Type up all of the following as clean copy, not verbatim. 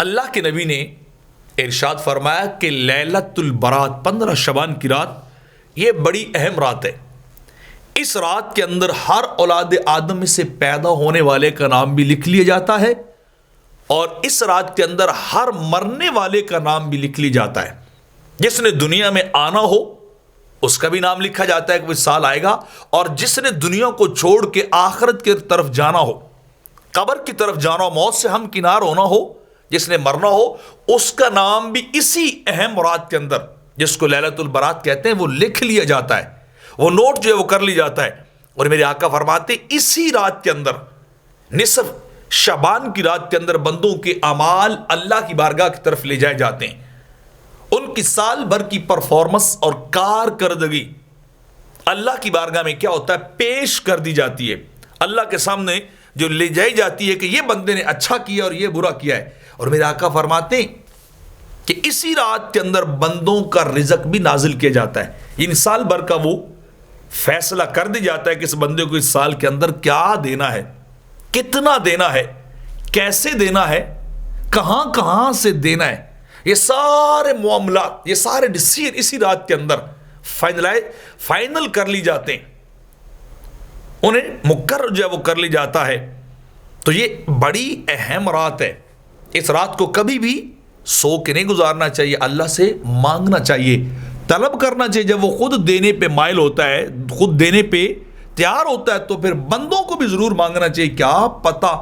اللہ کے نبی نے ارشاد فرمایا کہ لیلۃ البرات 15 شعبان کی رات یہ بڑی اہم رات ہے. اس رات کے اندر ہر اولاد آدم میں سے پیدا ہونے والے کا نام بھی لکھ لیا جاتا ہے اور اس رات کے اندر ہر مرنے والے کا نام بھی لکھ لیا جاتا ہے. جس نے دنیا میں آنا ہو اس کا بھی نام لکھا جاتا ہے کہ وہ سال آئے گا, اور جس نے دنیا کو چھوڑ کے آخرت کی طرف جانا ہو, قبر کی طرف جانا ہو, موت سے ہم کنار ہونا ہو, جس نے مرنا ہو, اس کا نام بھی اسی اہم رات کے اندر جس کو لیلۃ البرات کہتے ہیں وہ لکھ لیا جاتا ہے, وہ نوٹ جو ہے وہ کر لی جاتا ہے. اور میرے آقا فرماتے اسی رات کے اندر نصف شعبان کی رات کے اندر بندوں کے اعمال اللہ کی بارگاہ کی طرف لے جائے جاتے ہیں. ان کی سال بھر کی پرفارمنس اور کارکردگی اللہ کی بارگاہ میں کیا ہوتا ہے پیش کر دی جاتی ہے, اللہ کے سامنے جو لے جائی جاتی ہے کہ یہ بندے نے اچھا کیا اور یہ برا کیا ہے. اور میرے آقا فرماتے ہیں کہ اسی رات کے اندر بندوں کا رزق بھی نازل کیا جاتا ہے. ان سال بھر کا وہ فیصلہ کر دی جاتا ہے کہ اس بندے کو اس سال کے اندر کیا دینا ہے, کتنا دینا ہے, کیسے دینا ہے, کہاں کہاں سے دینا ہے. یہ سارے معاملات, یہ سارے ڈیسیژن اسی رات کے اندر فائنل کر لی جاتے ہیں, انہیں مقرر جو ہے وہ کر لی جاتا ہے. تو یہ بڑی اہم رات ہے. اس رات کو کبھی بھی سو کے نہیں گزارنا چاہیے, اللہ سے مانگنا چاہیے, طلب کرنا چاہیے. جب وہ خود دینے پہ مائل ہوتا ہے, خود دینے پہ تیار ہوتا ہے, تو پھر بندوں کو بھی ضرور مانگنا چاہیے. کیا پتہ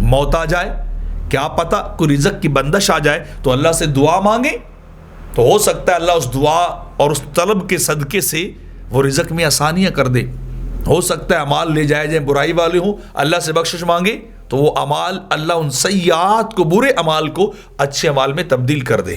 موت آ جائے, کیا پتہ کوئی رزق کی بندش آ جائے, تو اللہ سے دعا مانگے تو ہو سکتا ہے اللہ اس دعا اور اس طلب کے صدقے سے وہ رزق میں آسانیاں کر دے. ہو سکتا ہے اعمال لے جائے جائیں, برائی والے ہوں, اللہ سے بخشش مانگے تو وہ اعمال اللہ ان سیئات کو, برے اعمال کو اچھے اعمال میں تبدیل کر دے.